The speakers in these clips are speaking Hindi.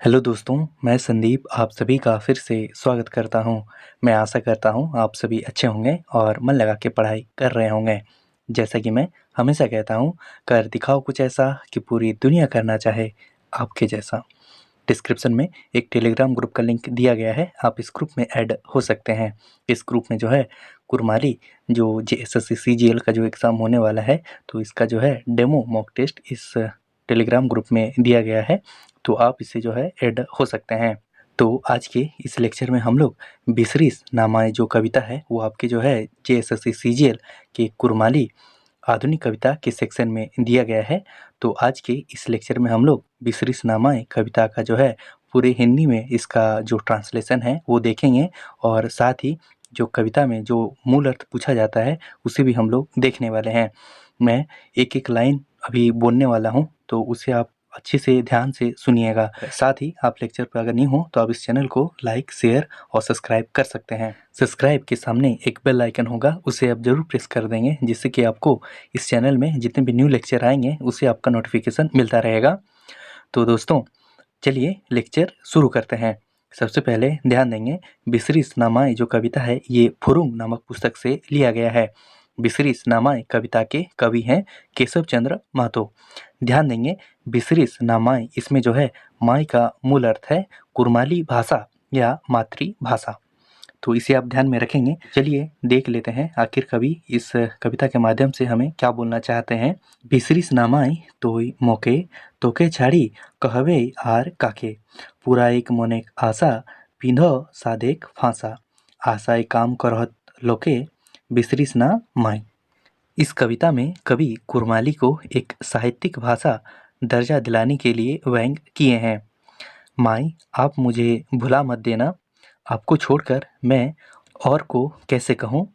हेलो दोस्तों, मैं संदीप आप सभी का फिर से स्वागत करता हूं। मैं आशा करता हूं आप सभी अच्छे होंगे और मन लगा के पढ़ाई कर रहे होंगे। जैसा कि मैं हमेशा कहता हूं, कर दिखाओ कुछ ऐसा कि पूरी दुनिया करना चाहे आपके जैसा। डिस्क्रिप्शन में एक टेलीग्राम ग्रुप का लिंक दिया गया है, आप इस ग्रुप में ऐड हो सकते हैं। इस ग्रुप में जो है कुरमाली जो जेएसएससी सीजीएल का जो एग्ज़ाम होने वाला है, तो इसका जो है डेमो मॉक टेस्ट इस टेलीग्राम ग्रुप में दिया गया है, तो आप इससे जो है ऐड हो सकते हैं। तो आज के इस लेक्चर में हम लोग बिसरिस नामाए जो कविता है वो आपके जो है जेएसएससी सीजीएल के कुरमाली आधुनिक कविता के सेक्शन में दिया गया है। तो आज के इस लेक्चर में हम लोग बिसरिस नामाए कविता का जो है पूरे हिंदी में इसका जो ट्रांसलेशन है वो देखेंगे, और साथ ही जो कविता में जो मूल अर्थ पूछा जाता है उसे भी हम लोग देखने वाले हैं। मैं एक एक लाइन अभी बोलने वाला हूँ, तो उसे आप अच्छे से ध्यान से सुनिएगा। साथ ही आप लेक्चर पर अगर नहीं हो तो आप इस चैनल को लाइक, शेयर और सब्सक्राइब कर सकते हैं। सब्सक्राइब के सामने एक बेल आइकन होगा, उसे आप ज़रूर प्रेस कर देंगे, जिससे कि आपको इस चैनल में जितने भी न्यू लेक्चर आएंगे उससे आपका नोटिफिकेशन मिलता रहेगा। तो दोस्तों, चलिए लेक्चर शुरू करते हैं। सबसे पहले ध्यान देंगे, बिसरिस नामाए जो कविता है ये फुरुंग नामक पुस्तक से लिया गया है। बिसरिस नामाए कविता के कवि हैं केशव चंद्र महतो। ध्यान देंगे, बिसरिस नामाए इसमें जो है माई का मूल अर्थ है कुरमाली भाषा या मातृभाषा, तो इसे आप ध्यान में रखेंगे। चलिए देख लेते हैं आखिर कवि इस कविता के माध्यम से हमें क्या बोलना चाहते हैं। बिसरिस नामाय तोय मोके तोके छाड़ी कहवे आर काके पूरा एक मोनेक आशा पिंधो सादेक फांसा आशाएं काम करहत लोके बिसरिस ना माय। इस कविता में कवि कुरमाली को एक साहित्यिक भाषा दर्जा दिलाने के लिए व्यंग किए हैं। माई, आप मुझे भुला मत देना, आपको छोड़कर मैं और को कैसे कहूँ।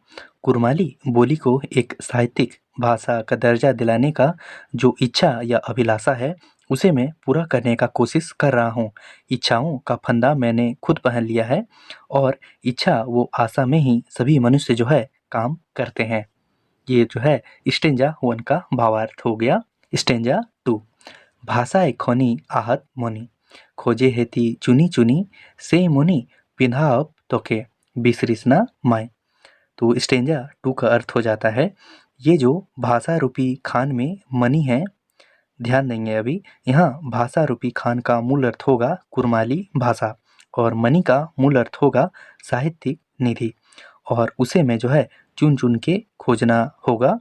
कुरमाली बोली को एक साहित्यिक भाषा का दर्जा दिलाने का जो इच्छा या अभिलाषा है उसे मैं पूरा करने का कोशिश कर रहा हूँ। इच्छाओं का फंदा मैंने खुद पहन लिया है, और इच्छा वो आशा में ही सभी मनुष्य जो है काम करते हैं। ये जो है स्टेंजा 1 का भावार्थ हो गया। स्टेंजा 2, भाषा खोनी आहत मोनी खोजे हेती चुनी चुनी से मुनि पिंधाव तोके बिसरिस ना माय। तो स्टेंजा 2 का अर्थ हो जाता है, ये जो भाषा रूपी खान में मनी है। ध्यान देंगे, अभी यहाँ भाषा रूपी खान का मूल अर्थ होगा कुरमाली भाषा, और मनी का मूल अर्थ होगा साहित्यिक निधि, और उसे मैं जो है चुन चुन के खोजना होगा,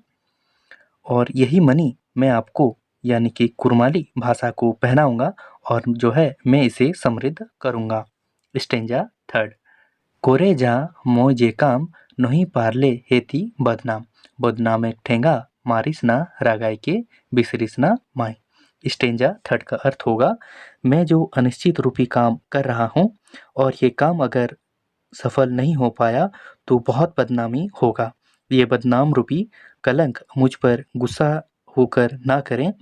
और यही मनी मैं आपको यानी कि कुरमाली भाषा को पहनाऊंगा, और जो है मैं इसे समृद्ध करूंगा। स्टेंजा 3, कोरे जा मोय जे काम नहीं पारले हेती बदनाम बदनाम एक ठेंगा मारिस ना रागाई के बिसरिस ना माय। स्टेंजा 3 का अर्थ होगा, मैं जो अनिश्चित रूपी काम कर रहा हूँ और ये काम अगर सफल नहीं हो पाया तो बहुत बदनामी होगा। ये बदनाम रूपी कलंक मुझ पर गुस्सा होकर ना करें।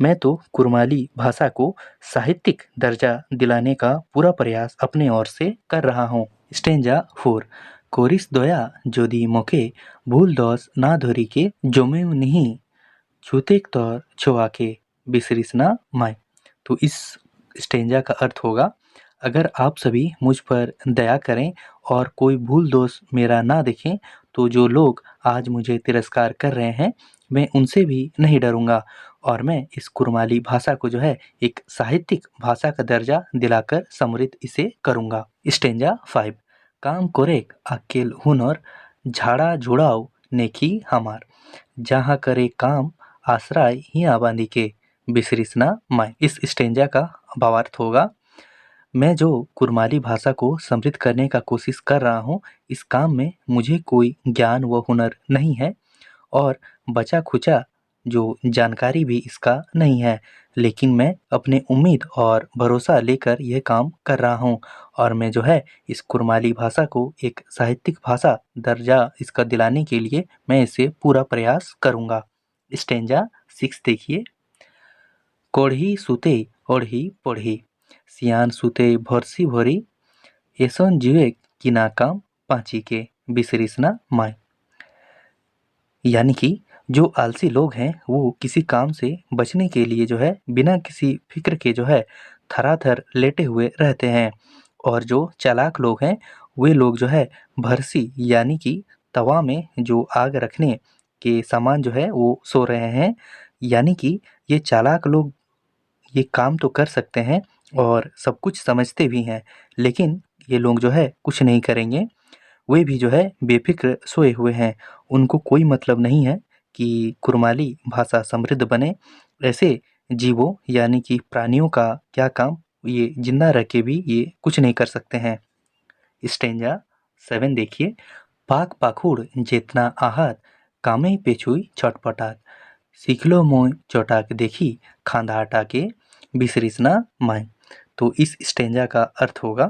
मैं तो कुरमाली भाषा को साहित्यिक दर्जा दिलाने का पूरा प्रयास अपने ओर से कर रहा हूँ। स्टेंजा 4, कोरिस दया जोदी मोके भूल दोष ना धोरी के जोमे नहीं छूतेक तौर छुआ के बिसरिस ना माय। तो इस स्टेंजा का अर्थ होगा, अगर आप सभी मुझ पर दया करें और कोई भूल दोष मेरा ना देखें तो जो लोग आज मुझे तिरस्कार कर रहे हैं मैं उनसे भी नहीं डरूंगा, और मैं इस कुरमाली भाषा को जो है एक साहित्यिक भाषा का दर्जा दिलाकर समृद्ध इसे करूंगा। स्टेंजा 5, काम कोरेक अकेल हुनर झाड़ा झुड़ाओ नेकी हमार जहाँ करे काम आश्रय ही आबादी के बिसरिस ना माय। इस स्टेंजा का भावार्थ होगा, मैं जो कुरमाली भाषा को समृद्ध करने का कोशिश कर रहा हूँ, इस काम में मुझे कोई ज्ञान व हुनर नहीं है, और बचा खुचा जो जानकारी भी इसका नहीं है, लेकिन मैं अपने उम्मीद और भरोसा लेकर यह काम कर रहा हूँ, और मैं जो है इस कुरमाली भाषा को एक साहित्यिक भाषा दर्जा इसका दिलाने के लिए मैं इसे पूरा प्रयास करूँगा। स्टेंजा 6 देखिए, कोढ़ी सुते ओढ़ी पढ़ी सियान सुते भरसी भरी एसन जीवे की नाकाम पाँची के बिसरिस ना माय। यानी कि जो आलसी लोग हैं वो किसी काम से बचने के लिए जो है बिना किसी फिक्र के जो है थराथर लेटे हुए रहते हैं। और जो चालाक लोग हैं वे लोग जो है भरसी यानी कि तवा में जो आग रखने के सामान जो है वो सो रहे हैं। यानी कि ये चालाक लोग ये काम तो कर सकते हैं और सब कुछ समझते भी हैं, लेकिन ये लोग जो है कुछ नहीं करेंगे। वे भी जो है बेफ़िक्र सोए हुए हैं। उनको कोई मतलब नहीं है कि कुरमाली भाषा समृद्ध बने। ऐसे जीवों यानी कि प्राणियों का क्या काम, ये ज़िंदा रह के भी ये कुछ नहीं कर सकते हैं। स्टेंजा 7 देखिए, पाक पाखुड़ जेतना आहत, कामे पेछुई छटपटात, सीखलो मोय चोटाक देखी, खांदा हटाके बिसरिसना माय। तो इस स्टेंजा का अर्थ होगा,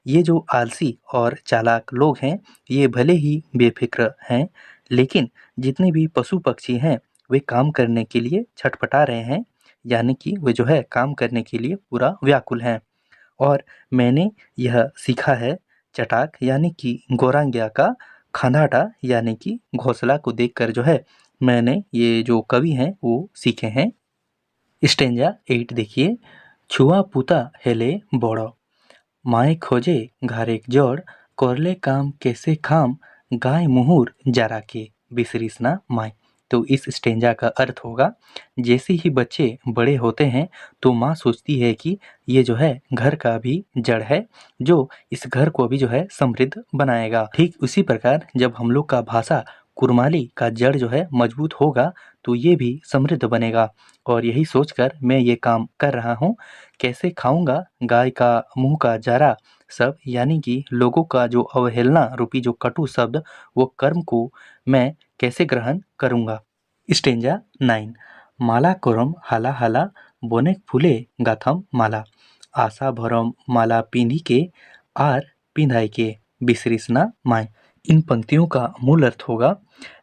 ये जो आलसी और चालाक लोग हैं, ये भले ही बेफिक्र हैं, लेकिन जितने भी पशु पक्षी हैं, वे काम करने के लिए छटपटा रहे हैं, यानी कि वे जो है काम करने के लिए पूरा व्याकुल हैं। और मैंने यह सीखा है चटाक यानी कि गोरांग्या का, खंडाटा यानी कि घोंसला को देखकर जो है मैंने ये जो कवि हैं वो सीखे हैं। स्टेंजा 8 देखिए, छुआ पुता हेले बड़ो, माए खोजे घारेक जोड़, करले काम कैसे खाम, गाय मुहूर जरा के बिसरिसना माय। तो इस स्टेंजा का अर्थ होगा, जैसे ही बच्चे बड़े होते हैं तो माँ सोचती है कि ये जो है घर का भी जड़ है जो इस घर को भी जो है समृद्ध बनाएगा। ठीक उसी प्रकार जब हम लोग का भाषा कुरमाली का जड़ जो है मजबूत होगा तो ये भी समृद्ध बनेगा। और यही सोचकर मैं ये काम कर रहा हूँ। कैसे खाऊंगा गाय का मुँह का जरा सब, यानी कि लोगों का जो अवहेलना रूपी जो कटु शब्द, वो कर्म को मैं कैसे ग्रहण करूंगा। स्टेंजा 9, माला कोरम हाला हाला, बोनेक फूले गाथम माला, आशा भरम माला पिंधी के, आर पिंधाई के बिसरिसना माय। इन पंक्तियों का मूल अर्थ होगा,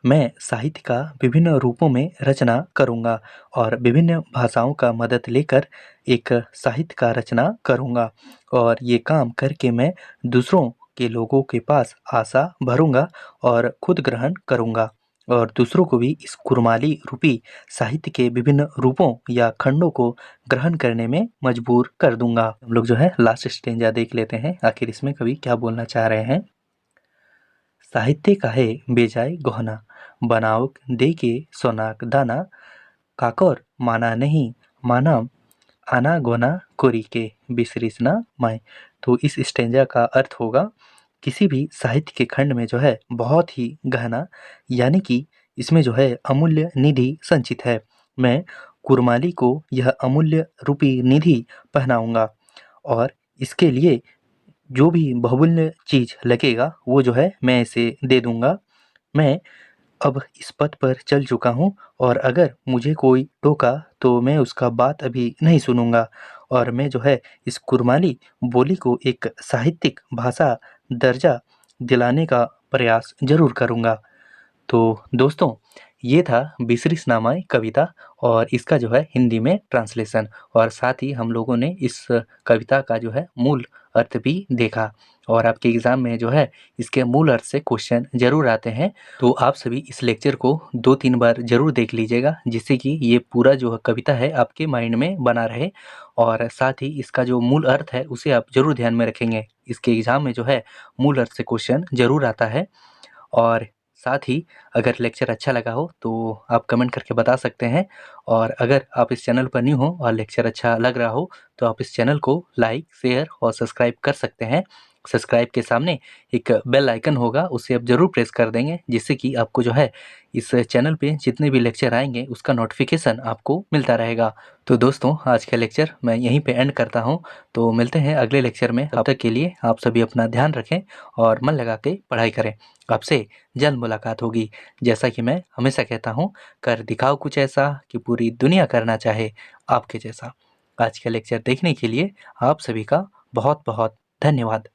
मैं साहित्य का विभिन्न रूपों में रचना करूंगा और विभिन्न भाषाओं का मदद लेकर एक साहित्य का रचना करूंगा। और ये काम करके मैं दूसरों के लोगों के पास आशा भरूंगा और खुद ग्रहण करूंगा और दूसरों को भी इस कुरमाली रूपी साहित्य के विभिन्न रूपों या खंडों को ग्रहण करने में मजबूर कर दूंगा। हम लोग जो है लास्ट स्टेंजा देख लेते हैं, आखिर इसमें कवि क्या बोलना चाह रहे हैं। साहित्य काहे बेजाय गहना, बनावक दे के सोनाक दाना, काकर माना नहीं माना, आना गोना कोरी के बिसरिसना माय। तो इस स्टेंजा का अर्थ होगा, किसी भी साहित्य के खंड में जो है बहुत ही गहना यानी कि इसमें जो है अमूल्य निधि संचित है। मैं कुरमाली को यह अमूल्य रूपी निधि पहनाऊंगा और इसके लिए जो भी बहुमूल्य चीज़ लगेगा वो जो है मैं इसे दे दूंगा। मैं अब इस पथ पर चल चुका हूँ और अगर मुझे कोई टोका तो मैं उसका बात अभी नहीं सुनूंगा और मैं जो है इस कुरमाली बोली को एक साहित्यिक भाषा दर्जा दिलाने का प्रयास ज़रूर करूँगा। तो दोस्तों, ये था बिसरिसनामा कविता और इसका जो है हिंदी में ट्रांसलेशन, और साथ ही हम लोगों ने इस कविता का जो है मूल अर्थ भी देखा। और आपके एग्ज़ाम में जो है इसके मूल अर्थ से क्वेश्चन ज़रूर आते हैं। तो आप सभी इस लेक्चर को 2-3 बार ज़रूर देख लीजिएगा, जिससे कि ये पूरा जो कविता है आपके माइंड में बना रहे और साथ ही इसका जो मूल अर्थ है उसे आप ज़रूर ध्यान में रखेंगे। इसके एग्ज़ाम में जो है मूल अर्थ से क्वेश्चन ज़रूर आता है। और साथ ही अगर लेक्चर अच्छा लगा हो तो आप कमेंट करके बता सकते हैं, और अगर आप इस चैनल पर न्यू हो और लेक्चर अच्छा लग रहा हो तो आप इस चैनल को लाइक, शेयर और सब्सक्राइब कर सकते हैं। सब्सक्राइब के सामने एक बेल आइकन होगा, उसे आप ज़रूर प्रेस कर देंगे, जिससे कि आपको जो है इस चैनल पे जितने भी लेक्चर आएंगे उसका नोटिफिकेशन आपको मिलता रहेगा। तो दोस्तों, आज का लेक्चर मैं यहीं पे एंड करता हूँ। तो मिलते हैं अगले लेक्चर में। तब तक के लिए आप सभी अपना ध्यान रखें और मन लगा के पढ़ाई करें। आपसे जल्द मुलाकात होगी। जैसा कि मैं हमेशा कहता हूँ, कर दिखाओ कुछ ऐसा कि पूरी दुनिया करना चाहे आपके जैसा। आज का लेक्चर देखने के लिए आप सभी का बहुत बहुत धन्यवाद।